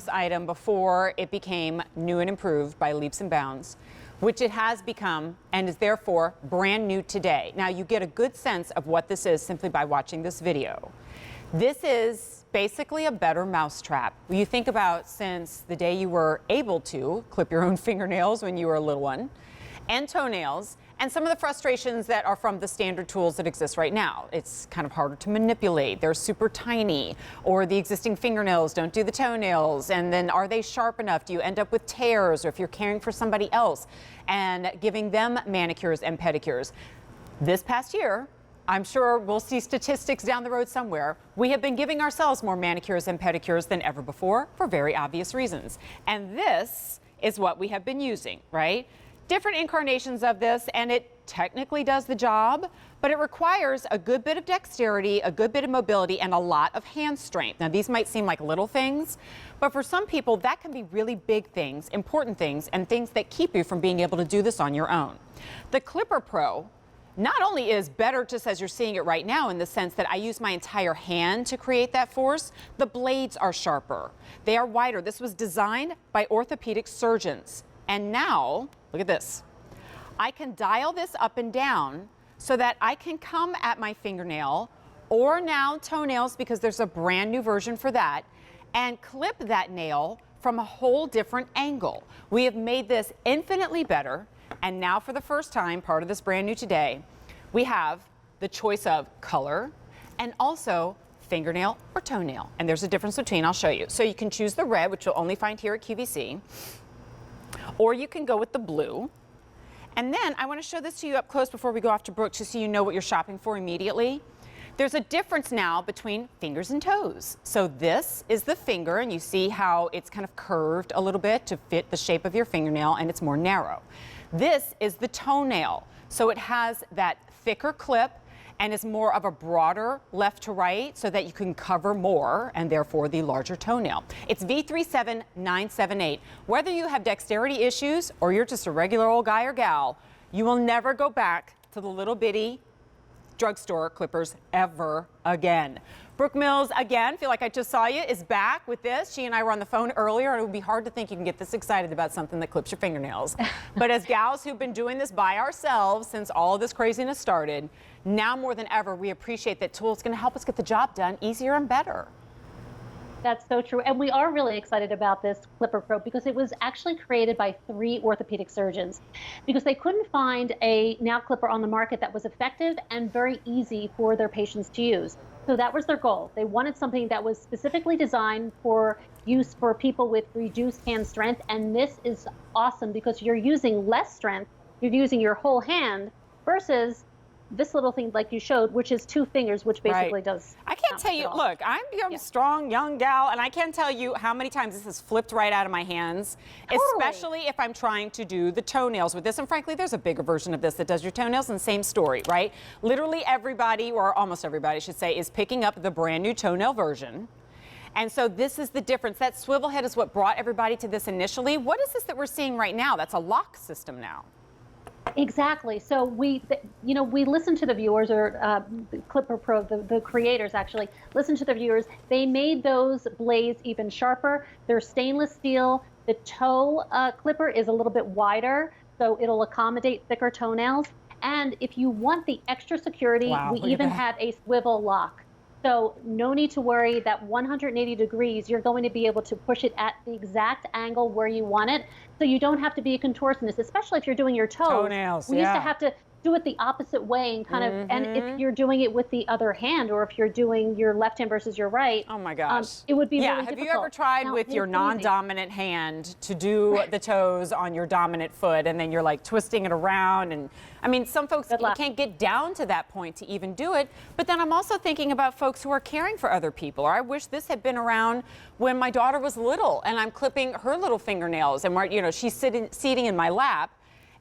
this item before it became new and improved by leaps and bounds, which it has become and is therefore brand new today. Now, you get a good sense of what this is simply by watching this video. This is basically a better mousetrap. When you think about since the day you were able to clip your own fingernails when you were a little one, and toenails, and some of the frustrations that are from the standard tools that exist right now. It's kind of harder to manipulate. They're super tiny, or the existing fingernails don't do the toenails, and then are they sharp enough? Do you end up with tears, or if you're caring for somebody else and giving them manicures and pedicures? This past year, I'm sure we'll see statistics down the road somewhere. We have been giving ourselves more manicures and pedicures than ever before for very obvious reasons. And this is what we have been using, right? Different incarnations of this, and it technically does the job, but it requires a good bit of dexterity, a good bit of mobility, and a lot of hand strength. Now, these might seem like little things, but for some people, that can be really big things, important things, and things that keep you from being able to do this on your own. The Clipper Pro not only is better just as you're seeing it right now in the sense that I use my entire hand to create that force, the blades are sharper. They are wider. This was designed by orthopedic surgeons. And now, look at this. I can dial this up and down so that I can come at my fingernail or now toenails, because there's a brand new version for that, and clip that nail from a whole different angle. We have made this infinitely better. And now for the first time, part of this brand new today, we have the choice of color and also fingernail or toenail. And there's a difference between, I'll show you. So you can choose the red, which you'll only find here at QVC. Or you can go with the blue. And then I want to show this to you up close before we go off to Brooke, just so you know what you're shopping for immediately. There's a difference now between fingers and toes. So this is the finger, and you see how it's kind of curved a little bit to fit the shape of your fingernail, and it's more narrow. This is the toenail. So it has that thicker clip and is more of a broader left to right so that you can cover more and therefore the larger toenail. It's V37978. Whether you have dexterity issues or you're just a regular old guy or gal, you will never go back to the little bitty drugstore clippers ever again. Brooke Mills, again, feel like I just saw you, is back with this. She and I were on the phone earlier, and it would be hard to think you can get this excited about something that clips your fingernails. But as gals who've been doing this by ourselves since all of this craziness started, now more than ever, we appreciate that tool is going to help us get the job done easier and better. That's so true. And we are really excited about this Clipper Pro because it was actually created by 3 orthopedic surgeons because they couldn't find a nail clipper on the market that was effective and very easy for their patients to use. So that was their goal. They wanted something that was specifically designed for use for people with reduced hand strength. And this is awesome because you're using less strength. You're using your whole hand versus this little thing like you showed, which is 2 fingers, which basically does. I can't tell you, look, I'm a strong young gal, and I can't tell you how many times this has flipped right out of my hands, especially if I'm trying to do the toenails with this. And frankly, there's a bigger version of this that does your toenails, and same story, right? Literally everybody, or almost everybody, I should say, is picking up the brand new toenail version. And so this is the difference. That swivel head is what brought everybody to this initially. What is this that we're seeing right now? That's a lock system now. Exactly. So we listened to the viewers, or Clipper Pro, the creators actually listened to the viewers. They made those blades even sharper. They're stainless steel. The toe clipper is a little bit wider, so it'll accommodate thicker toenails. And if you want the extra security, we even have a swivel lock. So no need to worry that 180 degrees, you're going to be able to push it at the exact angle where you want it. So you don't have to be a contortionist, especially if you're doing your toenails. We used to have to do it the opposite way and kind of, and if you're doing it with the other hand, or if you're doing your left hand versus your right, oh my gosh, it would be really difficult. Have you ever tried with your non-dominant hand to do the toes on your dominant foot, and then you're like twisting it around? And I mean, some folks can't get down to that point to even do it. But then I'm also thinking about folks who are caring for other people. Or I wish this had been around when my daughter was little, and I'm clipping her little fingernails, and she's seating in my lap.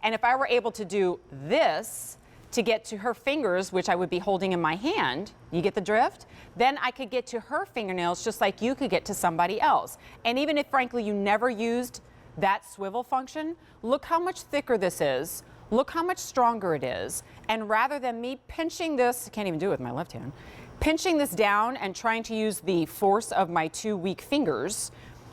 And if I were able to do this to get to her fingers, which I would be holding in my hand, you get the drift? Then I could get to her fingernails just like you could get to somebody else. And even if, frankly, you never used that swivel function, look how much thicker this is. Look how much stronger it is. And rather than me pinching this, I can't even do it with my left hand, pinching this down and trying to use the force of my 2 weak fingers,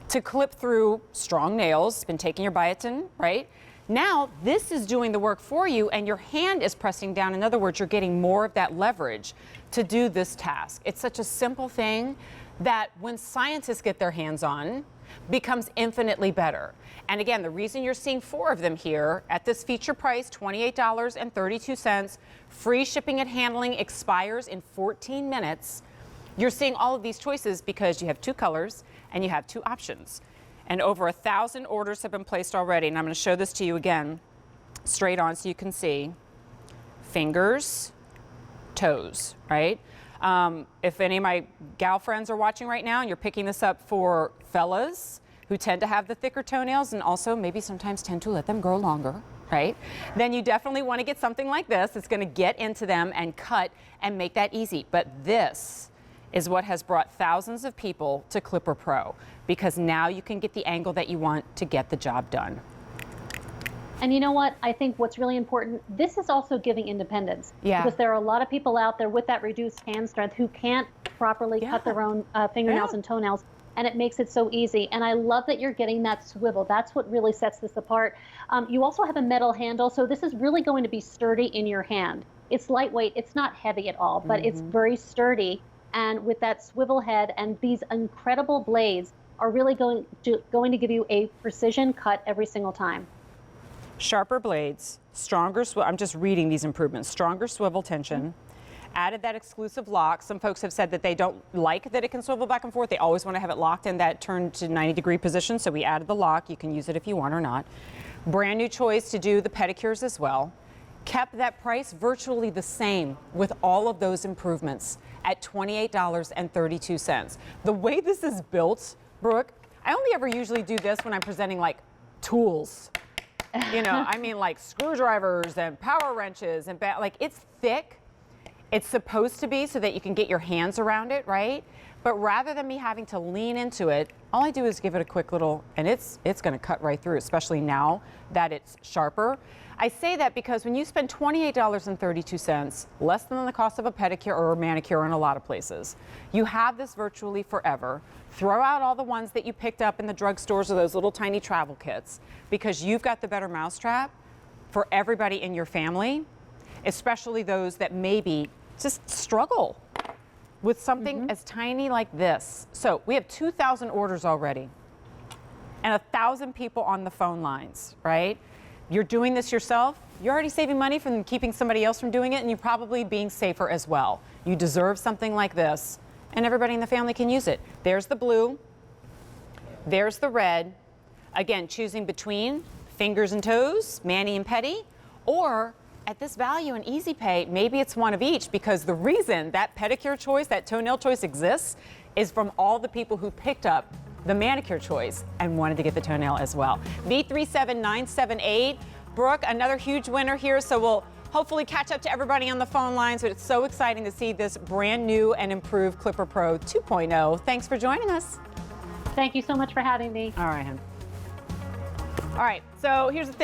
to clip through strong nails. Been taking your biotin, right? Now this is doing the work for you and your hand is pressing down. In other words, you're getting more of that leverage to do this task. It's such a simple thing that when scientists get their hands on, becomes infinitely better. And again, the reason you're seeing 4 of them here at this feature price, $28.32, free shipping and handling, expires in 14 minutes. You're seeing all of these choices because you have 2 colors and you have 2 options. And over 1,000 orders have been placed already. And I'm going to show this to you again, straight on so you can see. Fingers, toes, right? If any of my gal friends are watching right now and you're picking this up for fellas who tend to have the thicker toenails and also maybe sometimes tend to let them grow longer, right? Then you definitely want to get something like this. It's going to get into them and cut and make that easy. But this is what has brought thousands of people to Clipper Pro, because now you can get the angle that you want to get the job done. And you know what? I think what's really important, this is also giving independence. Yeah. Because there are a lot of people out there with that reduced hand strength who can't properly cut their own fingernails and toenails, and it makes it so easy. And I love that you're getting that swivel. That's what really sets this apart. You also have a metal handle, so this is really going to be sturdy in your hand. It's lightweight, it's not heavy at all, but it's very sturdy. And with that swivel head and these incredible blades are really going to give you a precision cut every single time. Sharper blades, stronger swivel. I'm just reading these improvements. Stronger swivel tension. Added that exclusive lock. Some folks have said that they don't like that it can swivel back and forth. They always want to have it locked in that turned to 90-degree position. So we added the lock. You can use it if you want or not. Brand new choice to do the pedicures as well. Kept that price virtually the same with all of those improvements at $28.32. The way this is built, Brooke, I only ever usually do this when I'm presenting like tools. You know, I mean like screwdrivers and power wrenches and like it's thick. It's supposed to be so that you can get your hands around it, right? But rather than me having to lean into it, all I do is give it a quick little, and it's going to cut right through, especially now that it's sharper. I say that because when you spend $28.32, less than the cost of a pedicure or a manicure in a lot of places, you have this virtually forever. Throw out all the ones that you picked up in the drugstores or those little tiny travel kits, because you've got the better mousetrap for everybody in your family, especially those that maybe just struggle with something as tiny like this. So we have 2,000 orders already and 1,000 people on the phone lines, right? You're doing this yourself. You're already saving money from keeping somebody else from doing it, and you're probably being safer as well. You deserve something like this, and everybody in the family can use it. There's the blue. There's the red. Again, choosing between fingers and toes, mani and pedi, or at this value and easy pay, maybe it's one of each, because the reason that pedicure choice, that toenail choice exists is from all the people who picked up the manicure choice and wanted to get the toenail as well. V37978. Brooke, another huge winner here, so we'll hopefully catch up to everybody on the phone lines, but it's so exciting to see this brand new and improved Clipper Pro 2.0. Thanks for joining us. Thank you so much for having me. All right, hon. All right, so here's the thing.